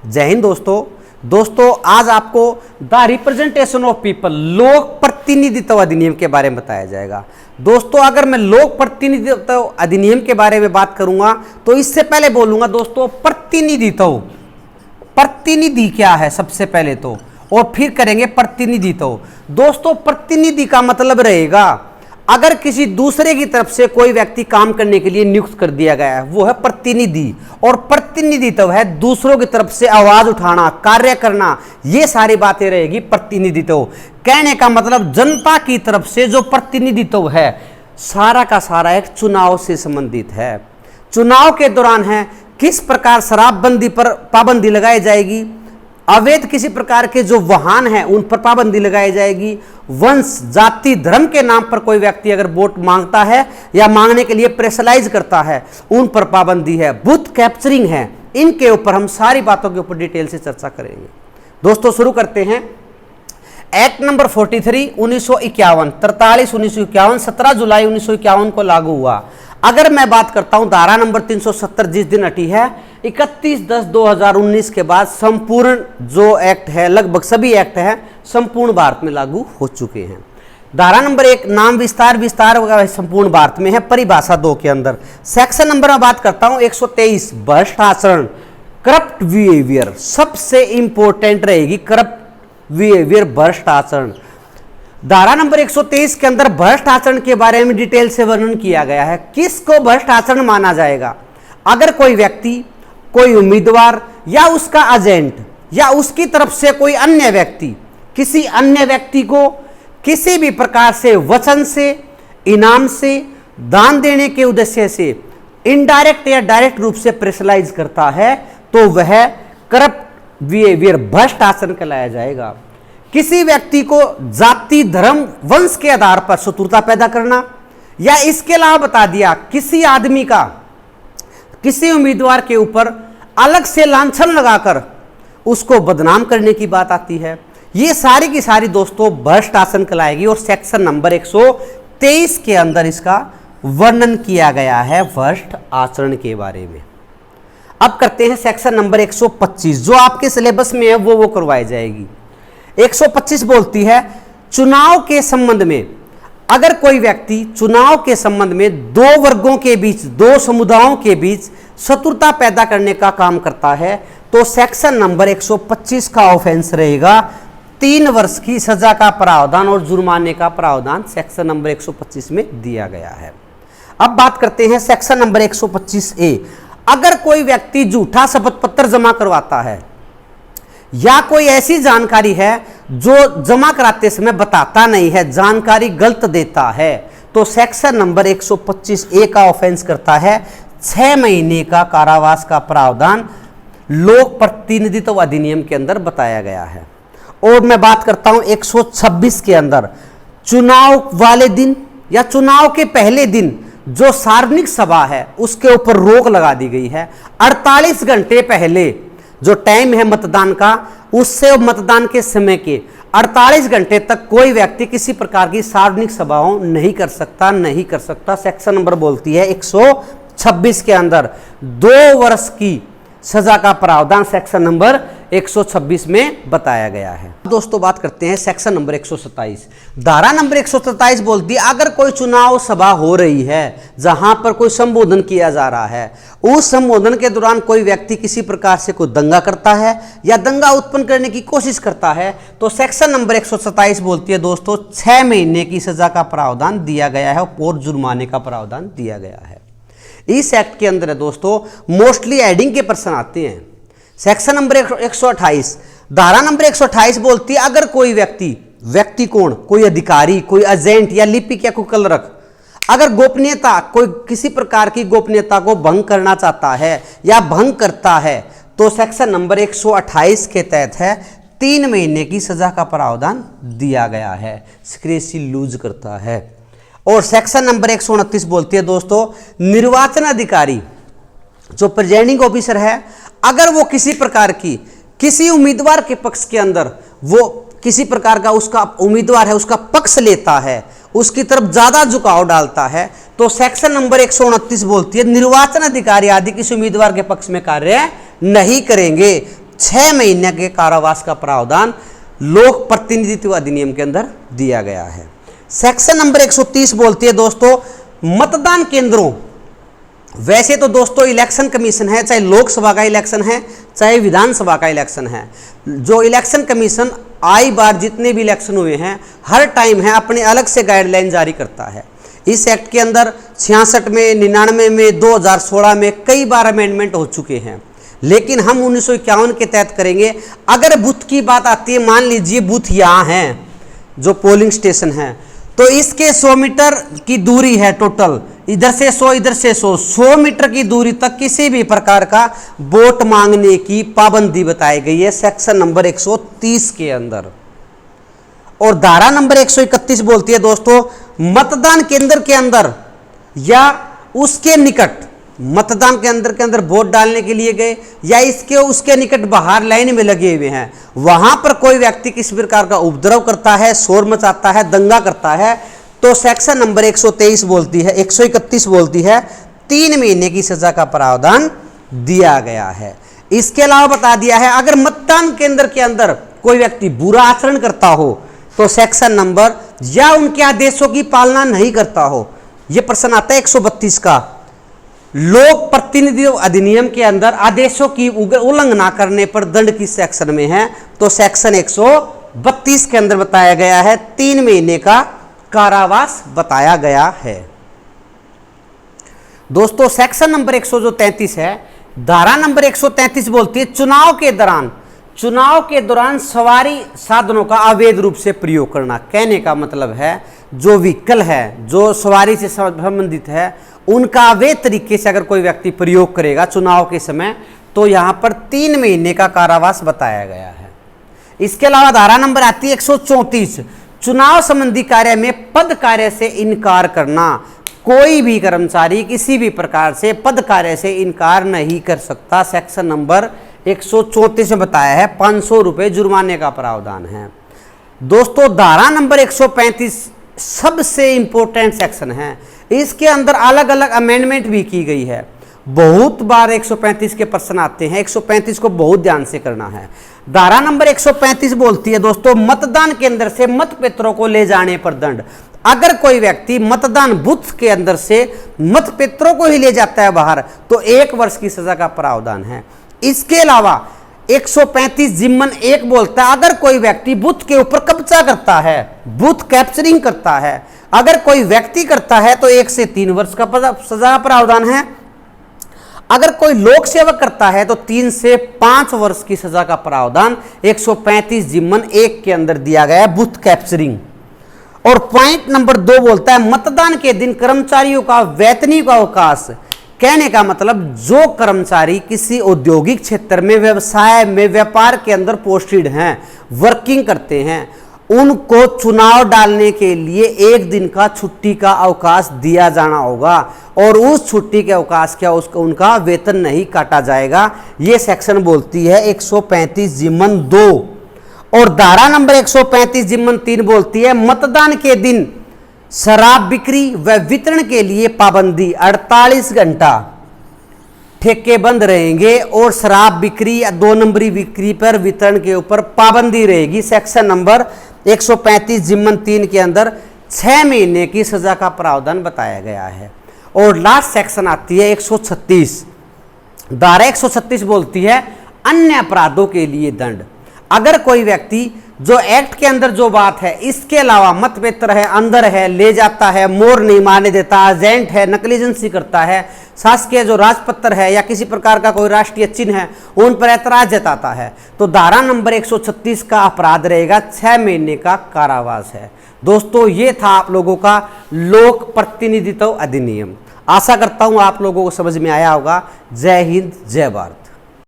जय हिंद दोस्तों आज आपको द रिप्रेजेंटेशन ऑफ पीपल लोक प्रतिनिधित्व अधिनियम के बारे में बताया जाएगा। दोस्तों अगर मैं लोक प्रतिनिधित्व अधिनियम के बारे में बात करूंगा तो इससे पहले बोलूंगा दोस्तों प्रतिनिधित्व, प्रतिनिधि क्या है सबसे पहले तो, और फिर करेंगे प्रतिनिधित्व। दोस्तों प्रतिनिधि का मतलब रहेगा अगर किसी दूसरे की तरफ से कोई व्यक्ति काम करने के लिए नियुक्त कर दिया गया है वो है प्रतिनिधि, और प्रतिनिधित्व है दूसरों की तरफ से आवाज उठाना, कार्य करना, ये सारी बातें रहेगी प्रतिनिधित्व। कहने का मतलब जनता की तरफ से जो प्रतिनिधित्व है सारा का सारा एक चुनाव से संबंधित है। चुनाव के दौरान है किस प्रकार शराबबंदी पर पाबंदी लगाई जाएगी, अवैध किसी प्रकार के जो वाहन हैं उन पर पाबंदी लगाई जाएगी, वंश जाति धर्म के नाम पर कोई व्यक्ति अगर वोट मांगता है या मांगने के लिए प्रेशराइज करता है उन पर पाबंदी है, बूथ कैप्चरिंग है, इनके ऊपर हम सारी बातों के ऊपर डिटेल से चर्चा करेंगे। दोस्तों शुरू करते हैं। एक्ट नंबर 43 1951 43 1951 17 जुलाई 1951 को लागू हुआ। अगर मैं बात करता हूं धारा नंबर 370 जिस दिन हटी है 31/10/2019 के बाद संपूर्ण जो एक्ट है, लगभग सभी एक्ट है संपूर्ण भारत में लागू हो चुके हैं। धारा नंबर 1 नाम विस्तार संपूर्ण भारत में है, परिभाषा 2 के अंदर। सेक्शन नंबर में बात करता हूं 123 भ्रष्ट आचरण, करप्ट बिहेवियर, सबसे इंपॉर्टेंट रहेगी करप्ट बिहेवियर, भ्रष्ट आचरण। धारा नंबर 123 के अंदर भ्रष्ट आचरण के बारे में डिटेल से वर्णन किया गया है। किसको भ्रष्ट आचरण माना जाएगा? अगर कोई व्यक्ति, कोई उम्मीदवार या उसका एजेंट या उसकी तरफ से कोई अन्य व्यक्ति किसी अन्य व्यक्ति को किसी भी प्रकार से वचन से, इनाम से, दान देने के उद्देश्य से इनडायरेक्ट या डायरेक्ट रूप से प्रेशराइज करता है तो वह करप्ट बिहेवियर, भ्रष्ट आचरण कहलाया जाएगा। किसी व्यक्ति को जाति धर्म वंश के आधार पर शत्रुता पैदा करना, या इसके अलावा बता दिया किसी आदमी का किसी उम्मीदवार के ऊपर अलग से लांछन लगाकर उसको बदनाम करने की बात आती है, ये सारी की सारी दोस्तों भ्रष्ट आचरण कहलाएगी। और सेक्शन नंबर 123 के अंदर इसका वर्णन किया गया है भ्रष्ट आचरण के बारे में। अब करते हैं सेक्शन नंबर 125 जो आपके सिलेबस में है वो करवाई जाएगी। 125 बोलती है चुनाव के संबंध में अगर कोई व्यक्ति चुनाव के संबंध में दो वर्गों के बीच, दो समुदायों के बीच शत्रुता पैदा करने का काम करता है तो सेक्शन नंबर 125 का ऑफेंस रहेगा 3 वर्ष की सजा का प्रावधान और जुर्माने का प्रावधान सेक्शन नंबर 125 में दिया गया है। अब बात करते हैं सेक्शन नंबर 125A। अगर कोई व्यक्ति झूठा शपथ पत्र जमा करवाता है या कोई ऐसी जानकारी है जो जमा कराते समय बताता नहीं है, जानकारी गलत देता है, तो सेक्शन नंबर 125A का ऑफेंस करता है 6 महीने का कारावास का प्रावधान लोक प्रतिनिधित्व अधिनियम के अंदर बताया गया है। और मैं बात करता हूं 126 के अंदर चुनाव वाले दिन या चुनाव के पहले दिन जो सार्वजनिक सभा है उसके ऊपर रोक लगा दी गई है। 48 घंटे पहले जो टाइम है मतदान का, उससे मतदान के समय के 48 घंटे तक कोई व्यक्ति किसी प्रकार की सार्वजनिक सभाओं नहीं कर सकता। सेक्शन नंबर बोलती है 126 के अंदर 2 वर्ष की सजा का प्रावधान सेक्शन नंबर 126 में बताया गया है। दोस्तों बात करते हैं सेक्शन नंबर 127। धारा नंबर 127 बोलती है अगर कोई चुनाव सभा हो रही है जहां पर कोई संबोधन किया जा रहा है, उस संबोधन के दौरान कोई व्यक्ति किसी प्रकार से कोई दंगा करता है या दंगा उत्पन्न करने की कोशिश करता है तो सेक्शन नंबर 127 बोलती है दोस्तों 6 महीने की सजा का प्रावधान दिया गया है और जुर्माने का प्रावधान दिया गया है। इस एक्ट के अंदर है दोस्तों मोस्टली एडिंग के प्रश्न आते हैं। सेक्शन नंबर 128 धारा नंबर 128 बोलती है अगर कोई व्यक्ति कौन, कोई अधिकारी, कोई एजेंट या लिपिक या कोई क्लर्क अगर गोपनीयता, कोई किसी प्रकार की गोपनीयता को भंग करना चाहता है या भंग करता है तो सेक्शन नंबर 128 के तहत है 3 महीने की सजा का प्रावधान दिया गया है, सिक्रेसी लूज करता है। और सेक्शन नंबर 129 बोलती है दोस्तों निर्वाचन अधिकारी जो प्रिजाइडिंग ऑफिसर है अगर वो किसी प्रकार की किसी उम्मीदवार के पक्ष के अंदर वो किसी प्रकार का उसका उम्मीदवार है उसका पक्ष लेता है, उसकी तरफ ज्यादा झुकाव डालता है तो सेक्शन नंबर 129 बोलती है निर्वाचन अधिकारी आदि किसी उम्मीदवार के पक्ष में कार्य नहीं करेंगे, 6 महीने के कारावास का प्रावधान लोक प्रतिनिधित्व अधिनियम के अंदर दिया गया है। सेक्शन नंबर 130 बोलती है दोस्तों मतदान केंद्रों, वैसे तो दोस्तों इलेक्शन कमीशन है, चाहे लोकसभा का इलेक्शन है चाहे विधानसभा का इलेक्शन है, जो इलेक्शन कमीशन आई बार जितने भी इलेक्शन हुए हैं हर टाइम है अपने अलग से गाइडलाइन जारी करता है। इस एक्ट के अंदर 66 में, 99 में, 2016 में कई बार अमेंडमेंट हो चुके हैं, लेकिन हम 1951 के तहत करेंगे। अगर बूथ की बात आती है, मान लीजिए बूथ यहाँ है जो पोलिंग स्टेशन है, तो इसके 100 मीटर की दूरी है टोटल, इधर से 100 इधर से 100 मीटर की दूरी तक किसी भी प्रकार का वोट मांगने की पाबंदी बताई गई है सेक्शन नंबर 130 के अंदर। और धारा नंबर 131 बोलती है दोस्तों मतदान केंद्र के अंदर या उसके निकट, मतदान के अंदर वोट डालने के लिए गए या इसके उसके निकट बाहर लाइन में लगे हुए हैं, वहां पर कोई व्यक्ति किसी प्रकार का उपद्रव करता है, शोर मचाता है, दंगा करता है, तो सेक्शन नंबर 131 बोलती है 3 महीने की सजा का प्रावधान दिया गया है। इसके अलावा बता दिया है अगर मतदान केंद्र के अंदर कोई व्यक्ति बुरा आचरण करता हो तो सेक्शन नंबर या उनके आदेशों की पालना नहीं करता हो, यह प्रश्न आता है 132 का, लोक प्रतिनिधित्व अधिनियम के अंदर आदेशों की उल्लंघना करने पर दंड किस सेक्शन में है, तो सेक्शन 132 के अंदर बताया गया है 3 महीने का कारावास बताया गया है। दोस्तों सेक्शन नंबर 133 है, धारा नंबर 133 बोलती है चुनाव के दौरान सवारी साधनों का अवैध रूप से प्रयोग करना। कहने का मतलब है जो व्हीकल है, जो सवारी से संबंधित है, उनका अवैध तरीके से अगर कोई व्यक्ति प्रयोग करेगा चुनाव के समय, तो यहां पर 3 महीने का कारावास बताया गया है। इसके अलावा धारा नंबर आती है 134, चुनाव संबंधी कार्य में पद कार्य से इनकार करना। कोई भी कर्मचारी किसी भी प्रकार से पद कार्य से इनकार नहीं कर सकता। सेक्शन नंबर 134 में बताया है 500 रुपये जुर्माने का प्रावधान है। दोस्तों धारा नंबर 135 सबसे इंपॉर्टेंट सेक्शन है, इसके अंदर अलग अलग अमेंडमेंट भी की गई है। बहुत बार 135 के प्रश्न आते हैं, 135 को बहुत ध्यान से करना है। धारा नंबर 135 बोलती है दोस्तों मतदान केंद्र से मतपत्रों को ले जाने पर दंड। अगर कोई व्यक्ति मतदान बूथ के अंदर से मतपत्रों को ही ले जाता है बाहर, तो 1 वर्ष की सजा का प्रावधान है। इसके अलावा 135 जिम्मन 1 बोलता है अगर कोई व्यक्ति बूथ के ऊपर कब्जा करता है, बूथ कैप्चरिंग करता है, अगर कोई व्यक्ति करता है तो 1 से 3 वर्ष का सजा का प्रावधान है। अगर कोई लोक सेवक करता है तो 3 से 5 वर्ष की सजा का प्रावधान 135 जिम्मन 1 के अंदर दिया गया है, बूथ कैप्चरिंग। और पॉइंट नंबर 2 बोलता है मतदान के दिन कर्मचारियों का वैतनिक अवकाश। कहने का मतलब जो कर्मचारी किसी औद्योगिक क्षेत्र में, व्यवसाय में, व्यापार के अंदर पोस्टेड हैं, वर्किंग करते हैं, उनको चुनाव डालने के लिए 1 दिन का छुट्टी का अवकाश दिया जाना होगा और उस छुट्टी के अवकाश क्या उनका वेतन नहीं काटा जाएगा। यह सेक्शन बोलती है 135 जिम्मन 2। और धारा नंबर 135 जिम्मन 3 बोलती है मतदान के दिन शराब बिक्री व वितरण के लिए पाबंदी। 48 घंटा ठेके बंद रहेंगे और शराब बिक्री या 2 नंबरी बिक्री पर वितरण के ऊपर पाबंदी रहेगी। सेक्शन नंबर 135 जिम्मन 3 के अंदर 6 महीने की सजा का प्रावधान बताया गया है। और लास्ट सेक्शन आती है 136। धारा 136 बोलती है अन्य अपराधों के लिए दंड। अगर कोई व्यक्ति जो एक्ट के अंदर जो बात है इसके अलावा मतपत्र है, अंदर है, ले जाता है, मोर नहीं मारने देता, एजेंट है, नकली एजेंसी करता है, शासकीय जो राजपत्र है या किसी प्रकार का कोई राष्ट्रीय चिन्ह है उन पर ऐतराज जताता है, तो धारा नंबर 136 का अपराध रहेगा 6 महीने का कारावास है। दोस्तों ये था आप लोगों का लोक प्रतिनिधित्व अधिनियम। आशा करता हूं आप लोगों को समझ में आया होगा। जय हिंद, जय भारत।